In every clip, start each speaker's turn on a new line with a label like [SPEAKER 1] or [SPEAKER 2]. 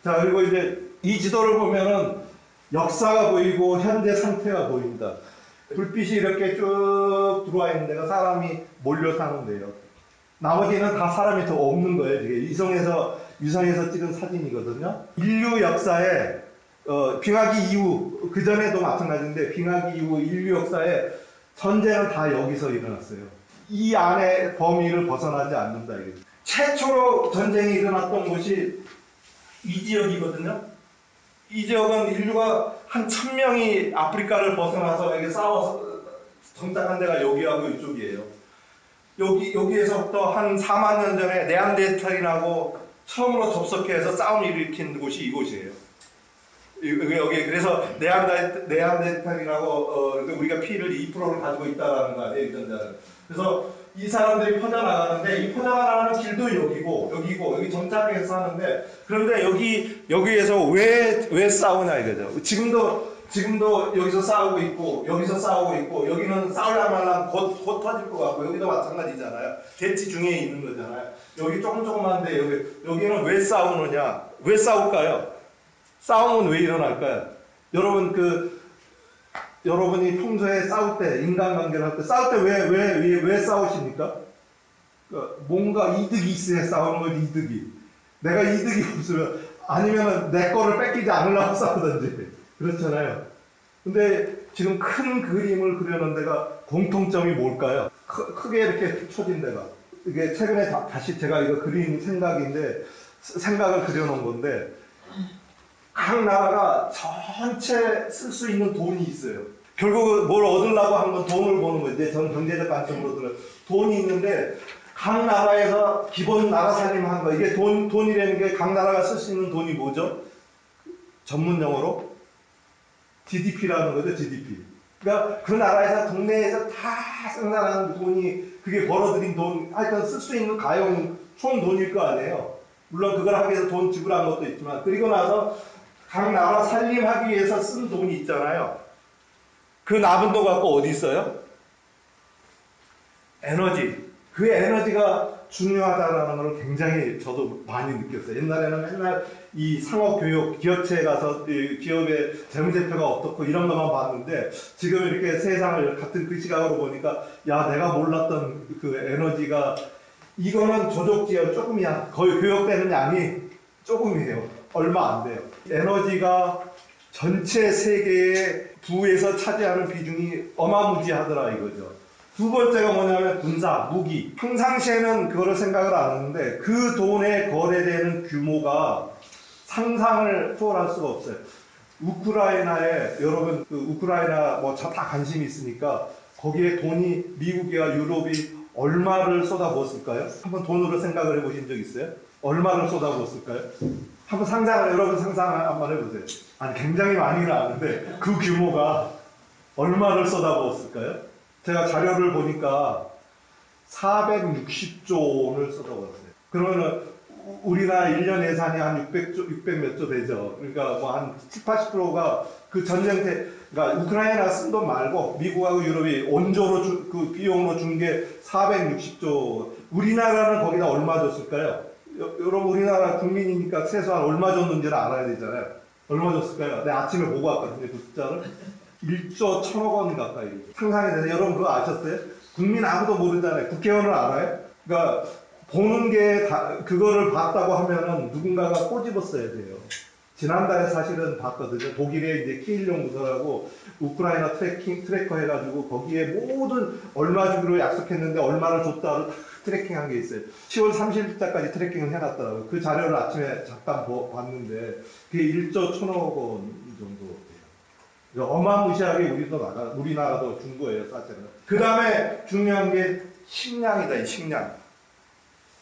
[SPEAKER 1] 자, 그리고 이제 이 지도를 보면은 역사가 보이고 현재 상태가 보입니다. 불빛이 이렇게 쭉 들어와 있는 데가 사람이 몰려 사는 데예요. 나머지는 다 사람이 더 없는 거예요. 이게 위성에서 찍은 사진이거든요. 인류 역사에 빙하기 이후, 그 전에도 마찬가지인데 빙하기 이후 인류 역사에 전쟁은 다 여기서 일어났어요. 이 안에 범위를 벗어나지 않는다. 이게. 최초로 전쟁이 일어났던 곳이 이 지역이거든요. 이 지역은 인류가 한 1000명이 아프리카를 벗어나서 여기 싸워서 정착한 데가 여기하고 이쪽이에요. 여기에서부터 한 4만 년 전에 네안데르탈인하고 처음으로 접속해서 싸움을 일으킨 곳이 이곳이에요. 여기 그래서 네안데르탈인하고 우리가 피를 2%를 가지고 있다라는 거 아니에요, 유전자를. 그래서 이 사람들이 퍼져나가는데 이 퍼져나가는 길도 여기고 여기 정착해서 사는데, 그런데 여기에서 왜 싸우냐 이거죠. 지금도 여기서 싸우고 있고 여기서 싸우고 있고, 여기는 싸우려 말랑 곧 터질 것 같고, 여기도 마찬가지잖아요. 대치 중에 있는 거잖아요. 여기 조금만데 여기는 왜 싸우느냐? 왜 싸울까요? 싸움은 왜 일어날까요? 여러분이 평소에 싸울 때, 인간관계를 할 때, 싸울 때 왜 싸우십니까? 뭔가 이득이 있어야 싸우는 거지, 이득이. 내가 이득이 없으면, 아니면 내 거를 뺏기지 않으려고 싸우든지. 그렇잖아요. 근데 지금 큰 그림을 그려놓은 데가 공통점이 뭘까요? 크게 이렇게 쳐진 데가. 이게 최근에 다시 제가 이거 그린 생각을 그려놓은 건데, 각 나라가 전체 쓸 수 있는 돈이 있어요. 결국 뭘 얻으려고 하는 건 돈을 버는 거지. 전 경제적 관점으로 들어요. 돈이 있는데 각 나라에서 기본 나라 살림하는 거, 이게 돈이라는 게 각 나라가 쓸 수 있는 돈이 뭐죠? 전문 용어로 GDP라는 거죠. GDP. 그러니까 그 나라에서 동네에서 다 생산하는 돈이, 그게 벌어들인 돈, 하여튼 쓸 수 있는 총 돈일 거 아니에요. 물론 그걸 하기 위해서 돈 지불한 것도 있지만, 그리고 나서 각 나라 살림하기 위해서 쓴 돈이 있잖아요. 그 남은 돈 갖고 어디 있어요? 에너지. 그 에너지가 중요하다는 걸 굉장히 저도 많이 느꼈어요. 옛날에는 맨날 이 상업교육, 기업체에 가서 기업의 재무제표가 어떻고 이런 것만 봤는데, 지금 이렇게 세상을 같은 그 시각으로 보니까, 야, 내가 몰랐던 그 에너지가, 이거는 조족지열 조금이야. 거의 교역되는 양이 조금이에요. 얼마 안 돼요. 에너지가 전체 세계의 부에서 차지하는 비중이 어마무지하더라 이거죠. 두 번째가 뭐냐면 군사, 무기. 평상시에는 그거를 생각을 안 하는데 그 돈에 거래되는 규모가 상상을 초월할 수가 없어요. 우크라이나에, 여러분 우크라이나 뭐 다 관심이 있으니까 거기에 돈이, 미국이나 유럽이 얼마를 쏟아부었을까요? 한번 돈으로 생각을 해보신 적 있어요? 얼마를 쏟아부었을까요? 여러분 상상 한번 해보세요. 아니, 굉장히 많이는 아는데 그 규모가 얼마를 쏟아부었을까요? 제가 자료를 보니까 460조 원을 쏟아부었어요. 그러면은 우리나라 1년 예산이 한 600 몇 조 되죠. 그러니까 뭐 한 70, 80%가 그 전쟁 때, 그러니까 우크라이나 쓴 돈 말고 미국하고 유럽이 원조로 그 비용으로 준 게 460조. 우리나라는 거기다 얼마 줬을까요? 여러분, 우리나라 국민이니까 최소한 얼마 줬는지를 알아야 되잖아요. 얼마 줬을까요? 내가 아침에 보고 왔거든요, 그 숫자를. 1조 1000억 원 가까이. 상상이 되세요? 여러분 그거 아셨어요? 국민 아무도 모르잖아요. 국회의원을 알아요? 그러니까 보는 게 그거를 봤다고 하면은 누군가가 꼬집었어야 돼요. 지난달에 사실은 봤거든요. 독일의 이제 키일 연구소라고 우크라이나 트래커 해가지고 거기에 모든 얼마 주기로 약속했는데 얼마를 줬다를 트래킹한 게 있어요. 10월 30일자까지 트래킹을 해놨더라고요. 그 자료를 아침에 잠깐 봤는데 그게 1조 1000억 원 정도 돼요. 어마무시하게 우리나라도 준 거예요, 사실은. 그 다음에 중요한 게 식량이다, 이 식량.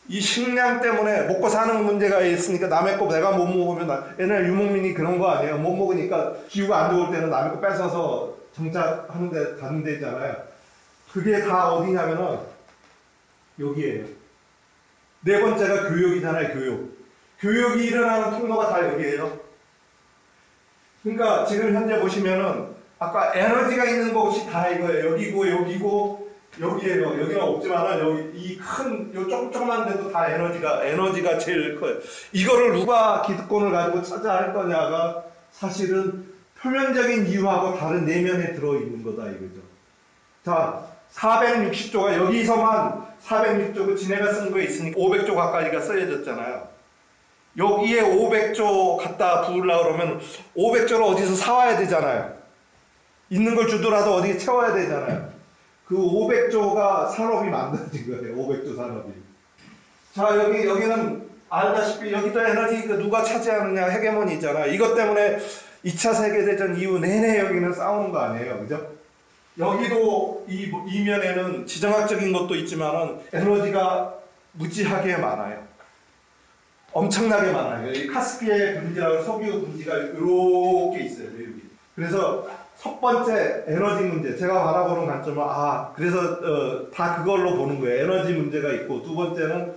[SPEAKER 1] 이 식량 때문에 먹고 사는 문제가 있으니까 남의 거 내가 못 먹으면, 옛날 유목민이 그런 거 아니에요? 못 먹으니까 기후가 안 좋을 때는 남의 거 뺏어서 정착하는데 가는 데잖아요. 그게 다 어디냐면은 여기에요. 네 번째가 교육이잖아요, 교육. 교육이 일어나는 통로가 다 여기에요. 그러니까 지금 현재 보시면은 아까 에너지가 있는 곳이 다 이거예요. 여기고 여기에요. 여기는 없지만은 여기 이 큰 요 조그만 데도 다 에너지가 제일 커요. 이거를 누가 기득권을 가지고 차지할 거냐가 사실은 표면적인 이유하고 다른 내면에 들어 있는 거다 이거죠. 자, 460조가 여기서만 460조고 지네가 쓴 거에 있으니까 500조 가까이가 써야졌잖아요. 여기에 500조 갖다 부으려고 그러면 500조를 어디서 사와야 되잖아요. 있는 걸 주더라도 어디 채워야 되잖아요. 그 500조가 산업이 만들어진 거예요. 500조 산업이. 자, 여기는 알다시피 여기도 에너지 누가 차지하느냐 헤게모니 있잖아요. 이것 때문에 2차 세계대전 이후 내내 여기는 싸우는 거 아니에요. 그죠? 여기도 이면에는 지정학적인 것도 있지만은 에너지가 무지하게 많아요. 엄청나게 많아요. 이 카스피의 분지라고 석유 분지가 이렇게 있어요. 여기. 그래서 첫 번째 에너지 문제 제가 바라보는 관점은 그래서 다 그걸로 보는 거예요. 에너지 문제가 있고 두 번째는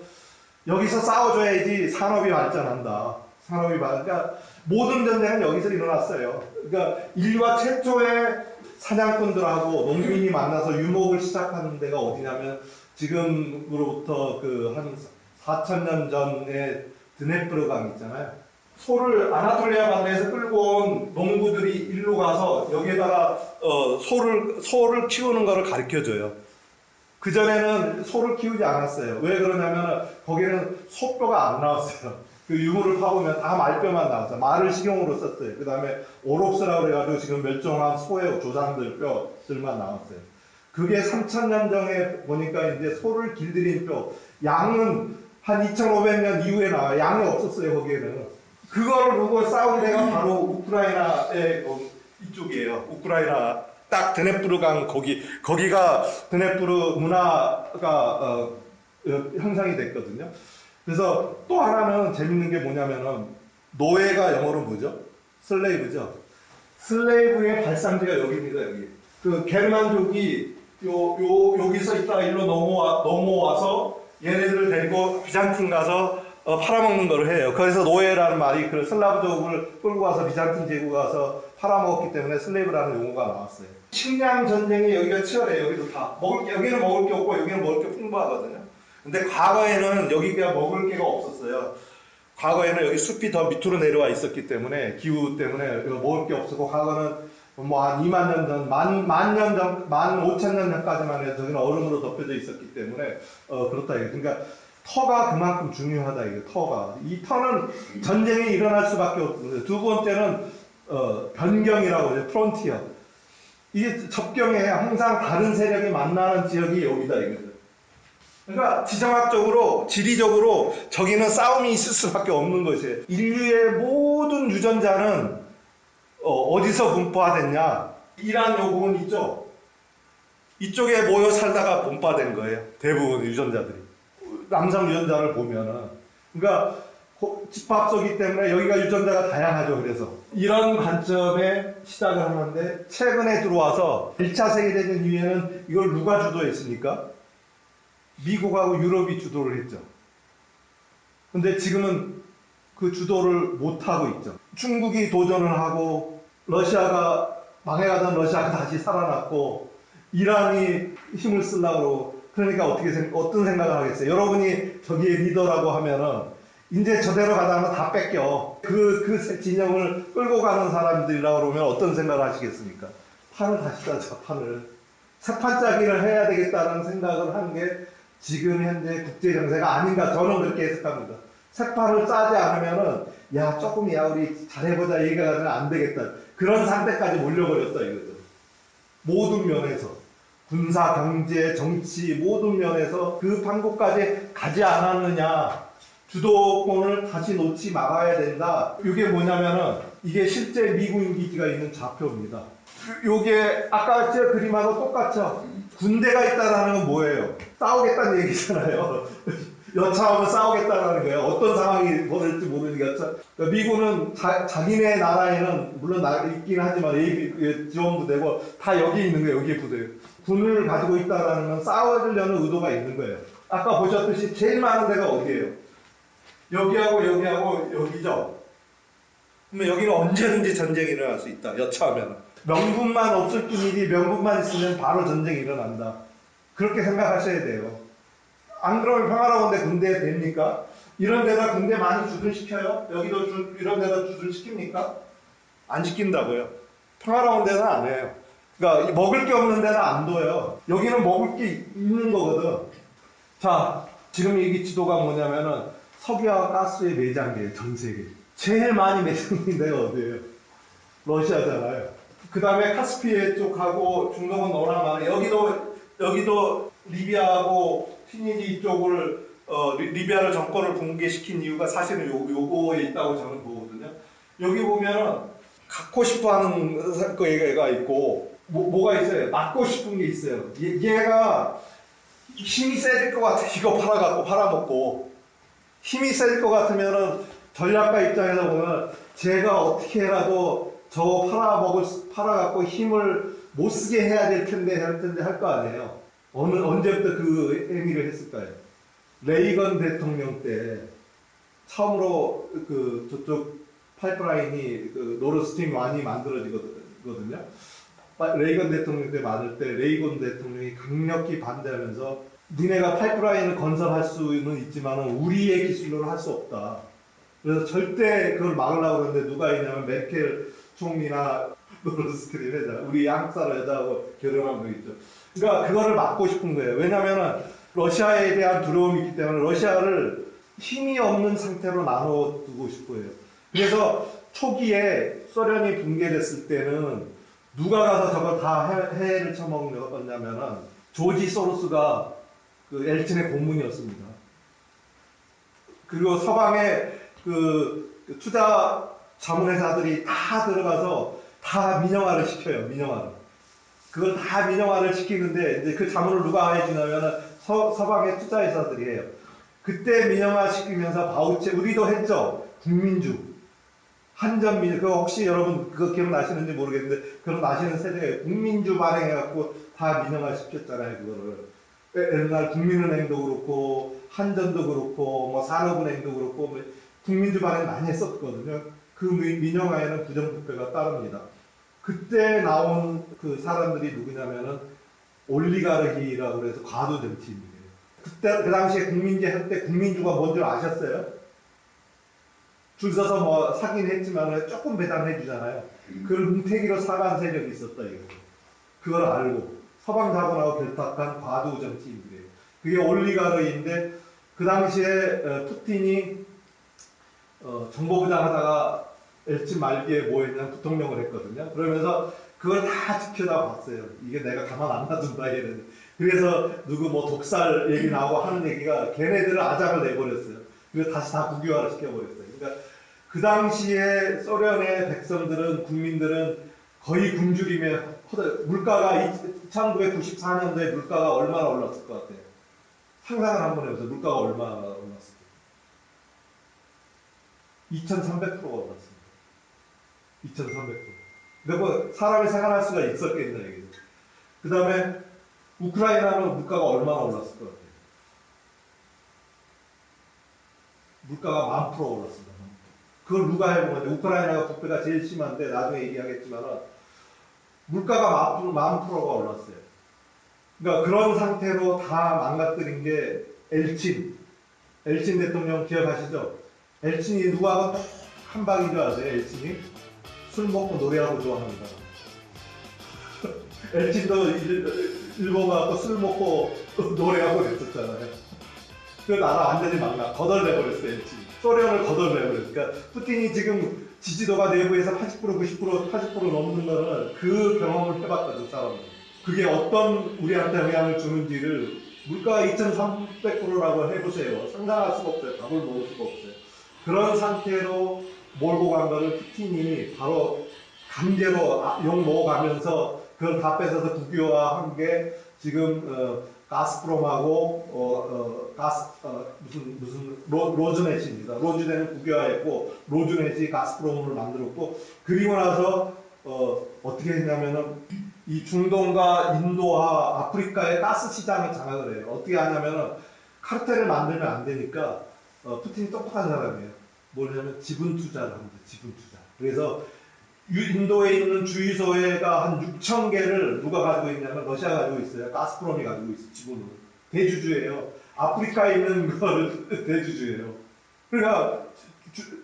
[SPEAKER 1] 여기서 싸워줘야지 산업이 발전한다. 그러니까 모든 전쟁은 여기서 일어났어요. 그러니까 인류가 최초의 사냥꾼들하고 농민이 만나서 유목을 시작하는 데가 어디냐면 지금으로부터 한 4,000년 전에 드네프르 강 있잖아요. 소를 아나톨리아 반도에서 끌고 온 농부들이 일로 가서 여기에다가 소를 키우는 거를 가르쳐줘요. 그전에는 소를 키우지 않았어요. 왜 그러냐면 거기는 소뼈가 안 나왔어요. 그 유물을 파보면 다 말뼈만 나왔어요. 말을 식용으로 썼어요. 그 다음에 오록스라고 그래가지고 지금 멸종한 소의 조상들 뼈들만 나왔어요. 그게 3,000년 전에 보니까 이제 소를 길들인 뼈, 양은 한 2,500년 이후에 나와요. 양이 없었어요, 거기에는. 그거를 보고 싸운 데가 바로 우크라이나의 이쪽이에요. 우크라이나 딱 드네프르 강 거기가 드네프르 문화가 형성이 됐거든요. 그래서 또 하나는 재밌는 게 뭐냐면은 노예가 영어로 뭐죠? 슬레이브죠. 슬레이브의 발상지가 여기입니다. 여기. 그 게르만족이 여기서 있다가 일로 넘어와서 얘네들을 데리고 비잔틴 가서 팔아먹는 걸 해요. 그래서 노예라는 말이 그 슬라브족을 끌고 와서 비잔틴 제국 가서 팔아먹었기 때문에 슬레이브라는 용어가 나왔어요. 식량 전쟁이 여기가 치열해요. 여기도 다 여기는 먹을 게 없고 여기는 먹을 게 풍부하거든요. 근데 과거에는 여기가 먹을 게가 없었어요. 과거에는 여기 숲이 더 밑으로 내려와 있었기 때문에 기후 때문에 먹을 게 없었고 과거는 뭐 한 2만 년 전, 만 년 전, 15,000년 전까지만 해도 저기는 얼음으로 덮여져 있었기 때문에 그렇다 이거. 그러니까 터가 그만큼 중요하다 이거. 터가 이 터는 전쟁이 일어날 수밖에 없어요. 두 번째는 변경이라고 해요. 프론티어. 이게 접경에 항상 다른 세력이 만나는 지역이 여기다 이거죠. 그러니까 지정학적으로, 지리적으로 저기는 싸움이 있을 수밖에 없는 것이에요. 인류의 모든 유전자는 어디서 분포화됐냐? 이란 요국은 있죠. 이쪽에 모여 살다가 분포화된 거예요. 대부분 유전자들이. 남성 유전자를 보면은. 그러니까 집합소기 때문에 여기가 유전자가 다양하죠. 그래서 이런 관점에 시작을 하는데 최근에 들어와서 1차 세계대전 이후에는 이걸 누가 주도했습니까? 미국하고 유럽이 주도를 했죠. 근데 지금은 그 주도를 못하고 있죠. 중국이 도전을 하고 러시아가 망해가던 러시아가 다시 살아났고 이란이 힘을 쓰려고 그러니까 어떤 생각을 하겠어요? 여러분이 저기에 리더라고 하면은 이제 저대로 가다 하면 다 뺏겨. 그 진영을 끌고 가는 사람들이라고 그러면 어떤 생각을 하시겠습니까? 판을 다시 짜자, 판을. 새 판짜기를 해야 되겠다는 생각을 하는 게 지금 현재 국제 정세가 아닌가 저는 그렇게 해석합니다. 새 판을 짜지 않으면은 우리 잘해보자 얘기가 가면 안 되겠다. 그런 상태까지 몰려버렸다 이거죠. 모든 면에서. 군사, 경제, 정치 모든 면에서 그 판국까지 가지 않았느냐. 주도권을 다시 놓지 말아야 된다. 이게 뭐냐면은 이게 실제 미군 기지가 있는 좌표입니다. 요게 아까 제 그림하고 똑같죠? 군대가 있다라는 건 뭐예요? 싸우겠다는 얘기잖아요. 여차하면 싸우겠다는 거예요. 어떤 상황이 벌어질지 모르니까. 그러니까 미군은 자기네 나라에는 물론 있긴 하지만 지원도 되고 다 여기 있는 거예요. 여기에 부대요. 군을 가지고 있다라는 건 싸워주려는 의도가 있는 거예요. 아까 보셨듯이 제일 많은 데가 어디예요? 여기하고 여기죠. 그러면 여기는 언제든지 전쟁이 일어날 수 있다. 여차하면. 명분만 없을 뿐이지 명분만 있으면 바로 전쟁이 일어난다. 그렇게 생각하셔야 돼요. 안 그러면 평화로운데 군대 됩니까? 이런 데다 군대 많이 주둔시켜요? 여기도 이런 데다 주둔시킵니까? 안 시킨다고요. 평화로운 데는 안 해요. 그러니까 먹을 게 없는 데는 안 둬요. 여기는 먹을 게 있는 거거든. 자, 지금 이 지도가 뭐냐면은 석유와 가스의 매장지예요, 전 세계. 제일 많이 매장된 데가 어디예요? 러시아잖아요. 그 다음에 카스피해 쪽하고 중동은 너무나 많아요. 여기도 리비아하고 튀니지 쪽을 리비아를 정권을 붕괴시킨 이유가 사실은 요거에 있다고 저는 보거든요. 여기 보면은 갖고 싶어하는 거가 있고 뭐가 있어요? 맞고 싶은 게 있어요. 얘가 힘이 세질 것 같아. 이거 팔아먹고 힘이 세질 것 같으면은 전략가 입장에서 보면 제가 어떻게 해라도 저거 팔아갖고 힘을 못 쓰게 해야 될 텐데 할 거 아니에요. 언제부터 그 행위를 했을까요? 레이건 대통령 때 처음으로 그 저쪽 파이프라인이 그 노르스트림 1이 만들어지거든요. 레이건 대통령 때 만들 때 레이건 대통령이 강력히 반대하면서 니네가 파이프라인을 건설할 수는 있지만 우리의 기술로는 할 수 없다. 그래서 절대 그걸 막으려고 그러는데 누가 있냐면 메켈 총리나 노르스트림 회장, 우리 한국 사람 여자하고 결혼한 분 있죠. 그러니까 그거를 막고 싶은 거예요. 왜냐면은 러시아에 대한 두려움이 있기 때문에 러시아를 힘이 없는 상태로 나눠두고 싶어요. 그래서 초기에 소련이 붕괴됐을 때는 누가 가서 저걸 다 해를 쳐먹었냐면은 조지 소로스가 그 엘친의 고문이었습니다. 그리고 서방의 그 투자 자문회사들이 다 들어가서 다 민영화를 시켜요. 민영화를. 그걸 다 민영화를 시키는데 이제 그 자문을 누가 해주냐면 서방의 투자회사들이 해요. 그때 민영화 시키면서 바우처 우리도 했죠. 국민주. 한전민주. 그거 혹시 여러분 그거 기억나시는지 모르겠는데 그런 아시는 세대에 국민주 발행해갖고 다 민영화 시켰잖아요. 그거를. 옛날 국민은행도 그렇고 한전도 그렇고 뭐 산업은행도 그렇고 뭐 국민주 발행 많이 했었거든요. 그 민영화에는 부정부패가 따릅니다. 그때 나온 그 사람들이 누구냐면은 올리가르히라고 해서 과도 정치인이에요. 그때 그 당시에 국민제 할 때 국민주가 뭔 줄 아셨어요? 줄 서서 뭐 사긴 했지만 조금 배당해 주잖아요. 그걸 뭉태기로 사간 세력이 있었다 이거. 그걸 알고 서방 자본하고 결탁한 과도 정치인들이에요. 그게 올리가르인데 그 당시에 푸틴이 정보부장 하다가 엘친 말기에 뭐 했냐 부통령을 했거든요. 그러면서 그걸 다 지켜다 봤어요. 이게 내가 가만 안 놔둔다 이랬는데. 그래서 누구 뭐 독살 얘기 나오고 하는 얘기가 걔네들을 아작을 내버렸어요. 그래서 다시 다 국유화를 시켜버렸어요. 그러니까 그 당시에 소련의 백성들은 국민들은 거의 굶주림에 물가가 1994년도에 물가가 얼마나 올랐을 것 같아요. 상상을 한번 해보세요. 물가가 얼마나 올랐을까요? 2300%가 올랐습니다. 2300%. 근데 뭐 사람이 생활할 수가 있었겠냐 이게. 그 다음에 우크라이나는 물가가 얼마나 올랐을 것 같아요? 물가가 10,000% 올랐습니다. 그걸 누가 해본 건데 우크라이나가 부패가 제일 심한데 나중에 얘기하겠지만 물가가 10,000%가 올랐어요. 그러니까 그런 상태로 다 망가뜨린 게 엘친 대통령 기억하시죠? 엘친이 누구하고 한 방인 줄 아세요? 엘친이 술 먹고 노래하고 좋아하는 사람. 엘친도 일본 가서 술 먹고 노래하고 그랬었잖아요. 그 나라 완전히 거덜내버렸어요. 엘친. 소련을 거덜내버렸어요. 그러니까 푸틴이 지금 지지도가 내부에서 80% 90% 넘는 거는 그 경험을 해봤거든 사람은. 그게 어떤 우리한테 영향을 주는지를 물가가 2,300%라고 해보세요. 상상할 수가 없어요. 밥을 먹을 수가 없어요. 그런 상태로 몰고 간 거를 푸틴이 바로 강제로 욕 먹어가면서 그걸 다 뺏어서 국유화한 게 지금 가스프롬하고 무슨 로즈넷입니다. 로즈넷은 국유화했고 로즈넷이 가스프롬을 만들었고 그리고 나서 어떻게 했냐면은 이 중동과 인도와 아프리카의 가스 시장을 장악을 해요. 어떻게 하냐면은 카르텔을 만들면 안 되니까 푸틴이 똑똑한 사람이에요. 뭐냐면 지분 투자를 합니다. 지분 투자. 그래서 인도에 있는 주유소가 한 6천 개를 누가 가지고 있냐면 러시아가 가지고 있어요. 가스프롬이 가지고 있어요. 지분을. 대주주예요. 아프리카에 있는 거를 대주주예요. 그러니까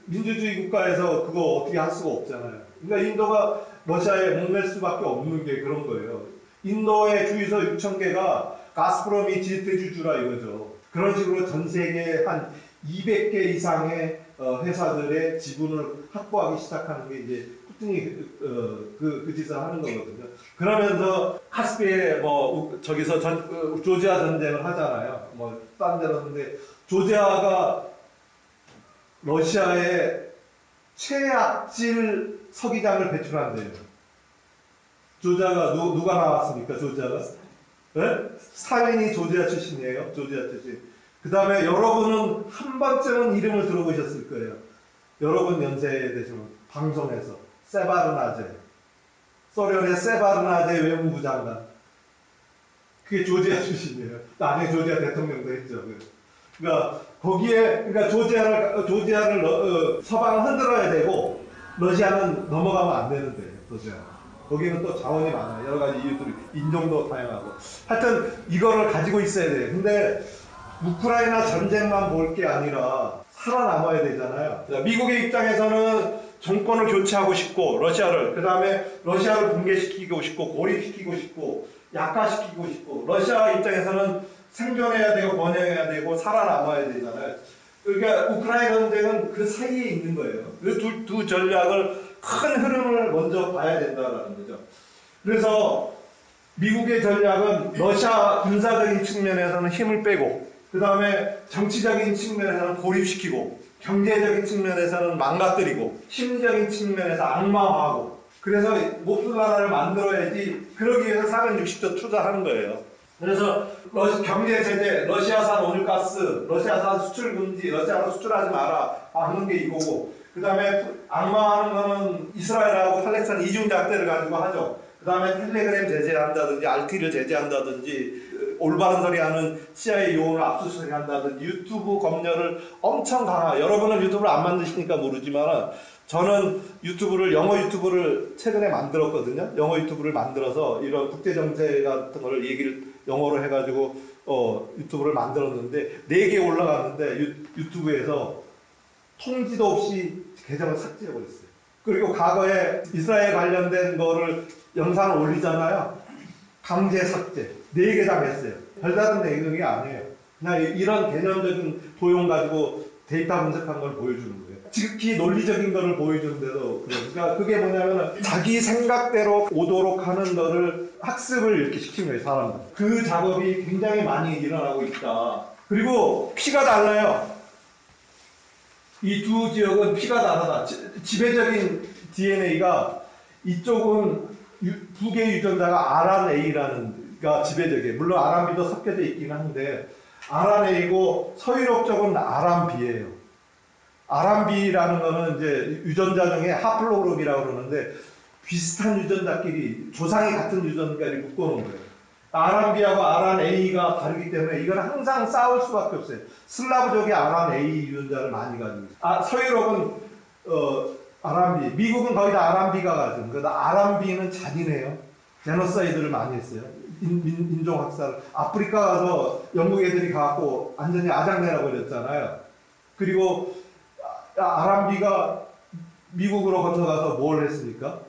[SPEAKER 1] 민주주의 국가에서 그거 어떻게 할 수가 없잖아요. 그러니까 인도가 러시아에 목맬 수밖에 없는 게 그런 거예요. 인도의 주유소 6천 개가 가스프롬이 대주주라 이거죠. 그런 식으로 전 세계 한 200개 이상의 회사들의 지분을 확보하기 시작하는 게 이제 푸틴이 그 짓을 하는 거거든요. 그러면서 카스피에 뭐 저기서 조지아 전쟁을 하잖아요. 뭐 딴 데로는데 조지아가 러시아에 최악질 석기장을 배출한대요. 조지아가 누가 나왔습니까? 조지아가? 네? 스탈린이 조지아 출신이에요. 조지아 출신. 그 다음에 여러분은 한 번쯤은 이름을 들어보셨을 거예요. 여러분 연세에 되시면 방송에서 세바르나제, 소련의 세바르나제 외무부 장관. 그게 조지아 출신이에요. 나중에 조지아 대통령도 했죠. 그러니까 거기에 그러니까 조지아를 서방은 흔들어야 되고 러시아는 넘어가면 안 되는데 러시아. 거기는 또 자원이 많아요. 여러 가지 이유들이 인종도 다양하고. 하여튼 이거를 가지고 있어야 돼요. 근데 우크라이나 전쟁만 볼 게 아니라 살아남아야 되잖아요. 미국의 입장에서는 정권을 교체하고 싶고 그 다음에 러시아를 붕괴시키고 싶고 고립시키고 싶고 약화시키고 싶고 러시아 입장에서는 생존해야 되고 번영해야 되고 살아남아야 되잖아요. 그러니까 우크라이나 전쟁은 그 사이에 있는 거예요. 그 두 전략을 큰 흐름을 먼저 봐야 된다는 거죠. 그래서 미국의 전략은 러시아 군사적인 측면에서는 힘을 빼고 그 다음에 정치적인 측면에서는 고립시키고 경제적인 측면에서는 망가뜨리고 심리적인 측면에서 악마화하고 그래서 목숨 나라를 만들어야지 그러기 위해서 460조 투자하는 거예요. 그래서 경제 제재, 러시아산 오일가스, 러시아산 수출 금지, 러시아로 수출하지 마라 하는 게 이거고 그 다음에 악마하는 거는 이스라엘하고 팔레스타인 이중잣대를 가지고 하죠. 그 다음에 텔레그램 제재한다든지 RT를 제재한다든지 올바른 소리 하는 CIA 요원을 압수수색한다든지 유튜브 검열을 엄청 강화. 여러분은 유튜브를 안 만드시니까 모르지만 저는 영어 유튜브를 최근에 만들었거든요. 영어 유튜브를 만들어서 이런 국제정세 같은 걸 얘기를 영어로 해가지고 유튜브를 만들었는데 4개 올라갔는데 유튜브에서 통지도 없이 계정을 삭제해버렸어요. 그리고 과거에 이스라엘 관련된 거를 영상을 올리잖아요. 강제 삭제. 4개 당했어요. 별다른 내용이 아니에요. 그냥 이런 개념적인 도용 가지고 데이터 분석한 걸 보여주는 거예요. 지극히 논리적인 거를 보여주는데도 그러니까 그게 뭐냐면 자기 생각대로 오도록 하는 거를 학습을 이렇게 시킨 거예요, 사람들. 그 작업이 굉장히 많이 일어나고 있다. 그리고 피가 달라요. 이 두 지역은 피가 다르다. 지배적인 DNA가 이쪽은 북의 유전자가 RNA라는 가 지배적이에요. 물론 RNB도 섞여져 있긴 한데 RNA고 서유럽 쪽은 RNB예요. RNB라는 거는 이제 유전자 중에 하플로그룹이라고 그러는데 비슷한 유전자끼리 조상이 같은 유전자끼리 묶어놓은 거예요. RNB하고 RNA가 다르기 때문에 이건 항상 싸울 수밖에 없어요. 슬라브족이 RNA 유전자를 많이 가지고 있어요. 서유럽은 RNB, 미국은 거의 다 RNB가 가지고 있어요. RNB는 잔인해요. 제노사이드를 많이 했어요. 인종학살을. 아프리카 가서 영국 애들이 가갖고 완전히 아장내라고 그랬잖아요. 그리고 RNB가 미국으로 건너가서 뭘 했습니까?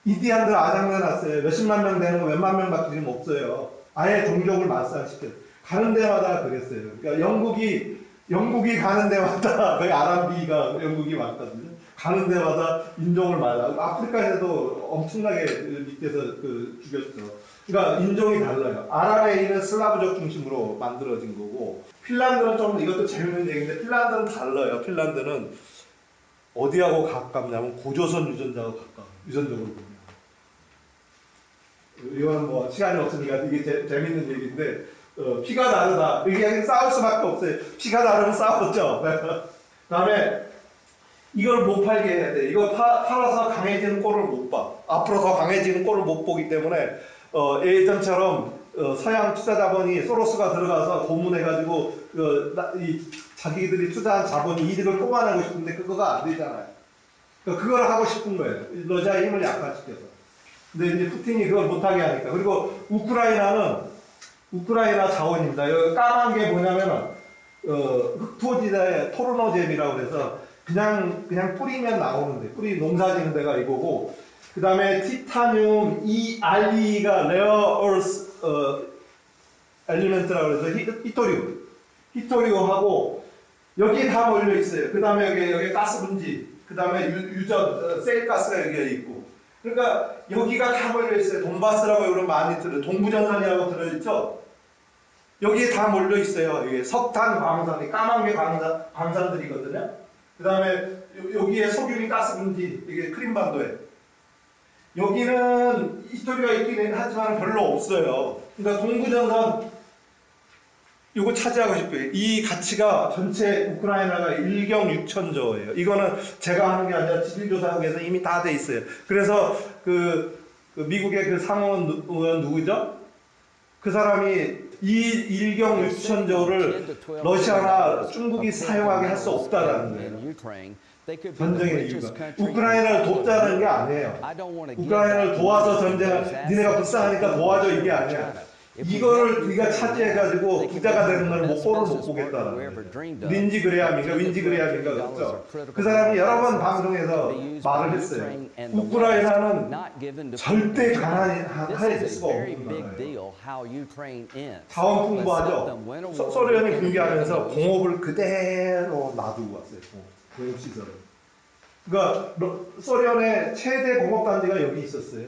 [SPEAKER 1] 인디안들 아장내 났어요. 몇십만 명 되는 거 몇만 명밖에 지금 없어요. 아예 종족을 말살시켜요. 가는 데마다 그랬어요. 그러니까 영국이 가는 데마다 거의 RNB가 영국이 왔거든요. 가는 데마다 인종을 말하고 아프리카에서도 엄청나게 밑에서 죽였죠. 그러니까 인종이 달라요. RNA는 슬라브족 중심으로 만들어진 거고 핀란드는 좀 이것도 재밌는 얘기인데 핀란드는 달라요. 핀란드는 어디하고 가깝냐면 고조선 유전자하고 가까워요. 유전적으로 보면. 이거는 뭐 시간이 없으니까 이게 재밌는 얘기인데 피가 다르다. 이게 싸울 수밖에 없어요. 피가 다르면 싸웠죠. 그 다음에 이걸 못 팔게 해야 돼. 이거 팔아서 강해지는 꼴을 못 봐. 앞으로 더 강해지는 꼴을 못 보기 때문에 예전처럼 서양 투자자본이 소로스가 들어가서 고문해가지고 자기들이 투자한 자본이 이득을 뽑아내고 싶은데 그거가 안 되잖아요. 그러니까 그걸 하고 싶은 거예요. 러시아의 힘을 약화시켜서. 근데 이제 푸틴이 그걸 못하게 하니까. 그리고 우크라이나 자원입니다. 여기 까만 게 뭐냐면은 흑토지대의 토르노잼이라고 그래서 그냥 뿌리면 나오는데 뿌리 농사 지는 데가 이거고, 그 다음에 티타늄 ERE가 레어 얼스 엘리멘트라고 해서 히토리움하고 여기에 다 몰려 있어요. 그 다음에 여기 가스 분지, 그 다음에 유전 세일가스가 여기에 있고, 그러니까 여기가 다 몰려 있어요. 돈바스라고 여러분 많이 들어요. 동부전선이라고 들어있죠. 여기에 다 몰려 있어요. 이게 석탄 광산이 까만 게 광산들이거든요. 그 다음에 여기에 석유리 가스 분지, 이게 크림반도에. 여기는 히스토리가 있긴 하지만 별로 없어요. 그러니까 동부전선 이거 차지하고 싶어요. 이 가치가 전체 우크라이나가 1경 6천조예요. 이거는 제가 하는 게 아니라 지질조사국에서 이미 다 돼 있어요. 그래서 그 미국의 그 상원 의원 누구죠? 그 사람이 이 1경 6천조를 러시아나 중국이 사용하게 할 수 없다라는 거예요. 전쟁의 이유가. 우크라이나를 돕자는 게 아니에요. 우크라이나를 도와서 전쟁을 니네가 불쌍하니까 도와줘 이게 아니야. 이거를 우리가 차지해가지고 부자가 되는 걸 꼴을 못 보겠다는 거예요. 윈지 그레함인가 그렇죠. 그 사람이 여러 번 방송에서 말을 했어요. 우크라이나는 절대 가난할 수가 없는 나라예요. 자원 풍부하죠. 소련이 붕괴하면서 공업을 그대로 놔두고 왔어요. 공업시설을. 그러니까 소련의 최대 공업단지가 여기 있었어요.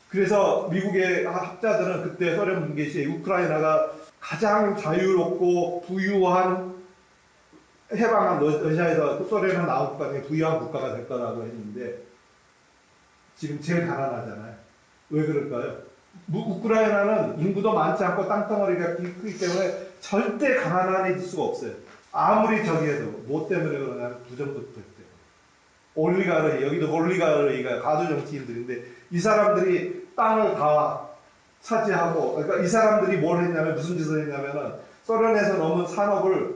[SPEAKER 1] 그래서 미국의 학자들은 그때 소련 붕괴 시에 우크라이나가 가장 자유롭고 부유한 해방한 러시아에서 소련에서 나온 국가 중에 부유한 국가가 될 거라고 했는데 지금 제일 가난하잖아요. 왜 그럴까요? 우크라이나는 인구도 많지 않고 땅덩어리가 크기 때문에 절대 가난해질 수가 없어요. 아무리 저기 해도 뭐 때문에 그러냐면 부정부터 때문에. 올리가르히, 여기도 올리가르히가 가두 정치인들인데 이 사람들이 땅을 다 차지하고, 그러니까 이 사람들이 뭘 했냐면 무슨 짓을 했냐면은 소련에서 넘은 산업을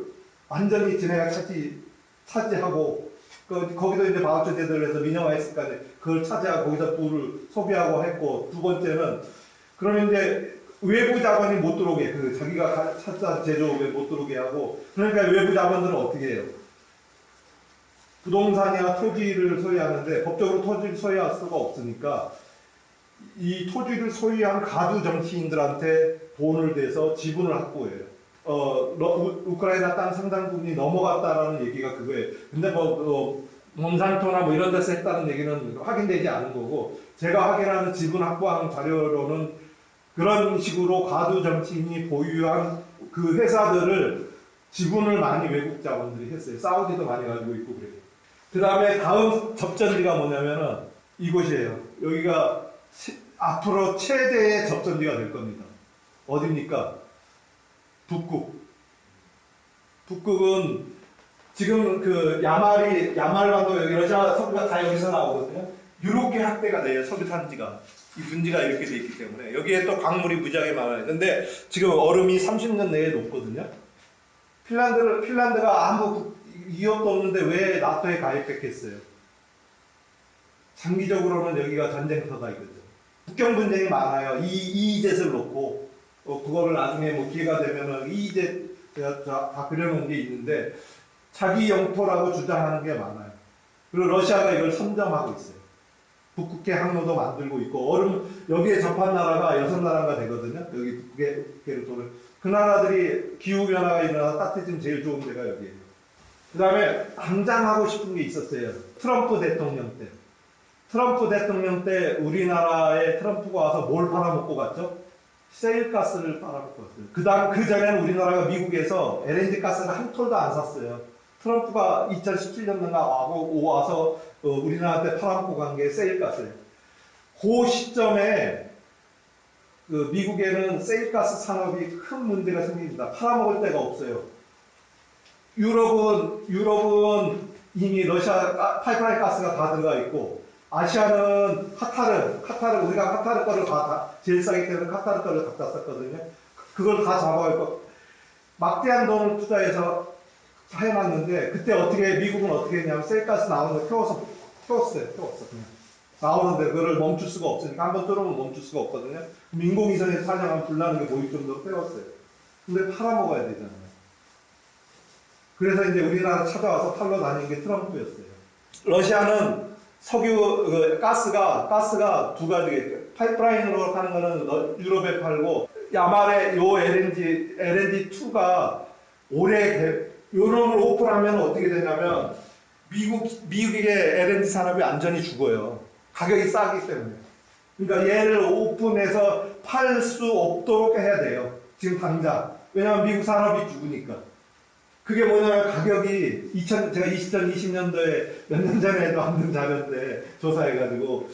[SPEAKER 1] 완전히 지네가 차지하고 거기도 이제 바우처 제도를 해서 민영화했으니까 그걸 차지하고 거기서 부를 소비하고 했고, 두 번째는 그러면 이제 외부 자본이 못 들어오게, 그 자기가 차지한 제조업에 못 들어오게 하고, 그러니까 외부 자본들은 어떻게 해요? 부동산이나 토지를 소유하는데 법적으로 토지를 소유할 수가 없으니까 이 토지를 소유한 가두 정치인들한테 돈을 대서 지분을 확보해요. 우크라이나 땅 상당 부분이 넘어갔다라는 얘기가 그거예요. 근데 몬산토나 뭐 이런 데서 했다는 얘기는 확인되지 않은 거고, 제가 확인하는 지분 확보한 자료로는 그런 식으로 가두 정치인이 보유한 그 회사들을 지분을 많이 외국 자본들이 했어요. 사우디도 많이 가지고 있고 그래요. 그 다음에 다음 접전지가 뭐냐면은 이곳이에요. 여기가 앞으로 최대의 접전지가 될 겁니다. 어디입니까? 북극. 북극은 지금 그 야말반도 여기 러시아 석유가 다 여기서 나오거든요. 유럽계 확대가 돼요. 석유 산지가. 이 분지가 이렇게 돼 있기 때문에 여기에 또 광물이 무지하게 많아요. 근데 지금 얼음이 30년 내에 녹거든요. 핀란드가 아무 위협도 없는데 왜 나토에 가입했겠어요? 장기적으로는 여기가 전쟁터가 있거든요. 국경 분쟁이 많아요. EEZ를 놓고 그거를 나중에 뭐 기회가 되면은 EEZ 제가 다 그려놓은 게 있는데 자기 영토라고 주장하는 게 많아요. 그리고 러시아가 이걸 선점하고 있어요. 북극해 항로도 만들고 있고, 얼음 여기에 접한 나라가 6나라가 되거든요. 여기 북극해를 도는 그 나라들이 기후 변화가 일어나서 따뜻해지면 제일 좋은 데가 여기예요. 그 다음에 당장 하고 싶은 게 있었어요. 트럼프 대통령 때. 트럼프 대통령 때 우리나라에 트럼프가 와서 뭘 팔아먹고 갔죠? 세일가스를 팔아먹고 갔어요. 그 전에는 우리나라가 미국에서 LNG 가스를 한 톨도 안 샀어요. 트럼프가 2017년인가 와서 우리나라한테 팔아먹고 간 게 세일가스예요. 그 시점에 그 미국에는 세일가스 산업이 큰 문제가 생깁니다. 팔아먹을 데가 없어요. 유럽은 이미 러시아 파이프라인 가스가 다 들어가 있고, 아시아는 우리가 카타르 거를 제일 싸기 때문에 카타르 거를 갖다 썼거든요. 그걸 다 잡아갖고 막대한 돈을 투자해서 해놨는데, 그때 미국은 어떻게 했냐면 셀가스 나오는 거 태워서 태웠어. 그냥. 나오는데 그거를 멈출 수가 없으니까 한번 뚫으면 멈출 수가 없거든요. 그럼 인공위성에서 사냥하면 불나는 게 보일 정도로 태웠어요. 근데 팔아먹어야 되잖아요. 그래서 이제 우리나라 찾아와서 팔러 다니는 게 트럼프였어요. 러시아는 석유, 가스가 두 가지, 파이프라인으로 파는 거는 유럽에 팔고, 야말의 요 LNG2가 올해, 요놈을 오픈하면 어떻게 되냐면, 미국의 LNG 산업이 완전히 죽어요. 가격이 싸기 때문에. 그러니까 얘를 오픈해서 팔 수 없도록 해야 돼요. 지금 당장. 왜냐하면 미국 산업이 죽으니까. 그게 뭐냐면 가격이 제가 2020년도에 몇 년 전에도 만든 자료인데 조사해가지고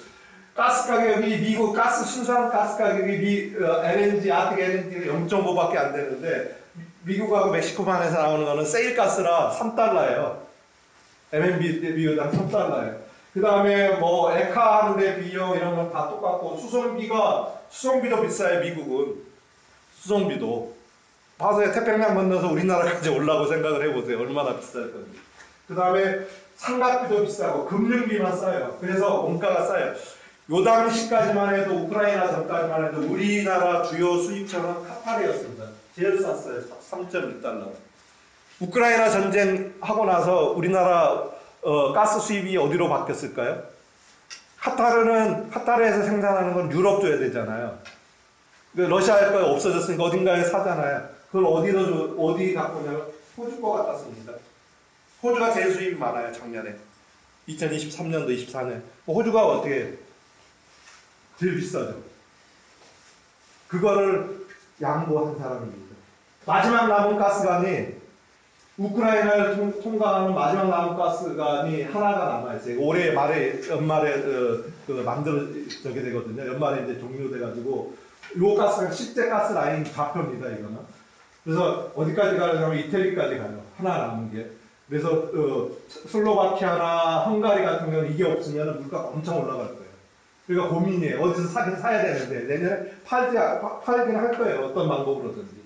[SPEAKER 1] 가스 가격이 미국 순수한 가스 가격이 LNG, 아틱 LNG가 0.5밖에 안 되는데 미국하고 멕시코만에서 나오는 거는 세일 가스라 3달러예요. MMBTU당 3달러예요. 그 다음에 뭐 에카 하는데 비용 이런 건 다 똑같고 수송비도 비싸요. 미국은 수송비도. 봐서 태평양 건너서 우리나라까지 올라고 생각을 해보세요. 얼마나 비쌀 건지. 그 다음에 상가비도 비싸고 금융비만 싸요. 그래서 원가가 싸요. 요 당시까지만 해도 우크라이나 전까지만 해도 우리나라 주요 수입처는 카타르였습니다. 제일 쌌어요. 3.1달러. 우크라이나 전쟁하고 나서 우리나라 가스 수입이 어디로 바뀌었을까요? 카타르에서 생산하는 건 유럽 줘야 되잖아요. 러시아 거 없어졌으니까 어딘가에 사잖아요. 그걸 어디 갖고 오냐면 호주 거 갖다 씁니다. 호주가 제일 수입이 많아요, 작년에. 2023년도, 24년. 호주가 어떻게 제일 비싸죠. 그거를 양보한 사람입니다. 마지막 남은 가스관이 우크라이나를 통과하는 마지막 남은 가스관이 하나가 남아있어요. 올해 연말에 만들어지게 되거든요. 연말에 이제 종료돼가지고 요 가스가 실제 가스 라인 좌표입니다, 이거는. 그래서 어디까지 가냐면 이태리까지 가요. 하나 남은 게. 그래서 슬로바키아나 헝가리 같은 경우는 이게 없으면 물가가 엄청 올라갈 거예요. 그러니까 고민이에요. 어디서 사긴 사야 되는데 내년에 팔긴 할 거예요. 어떤 방법으로든지.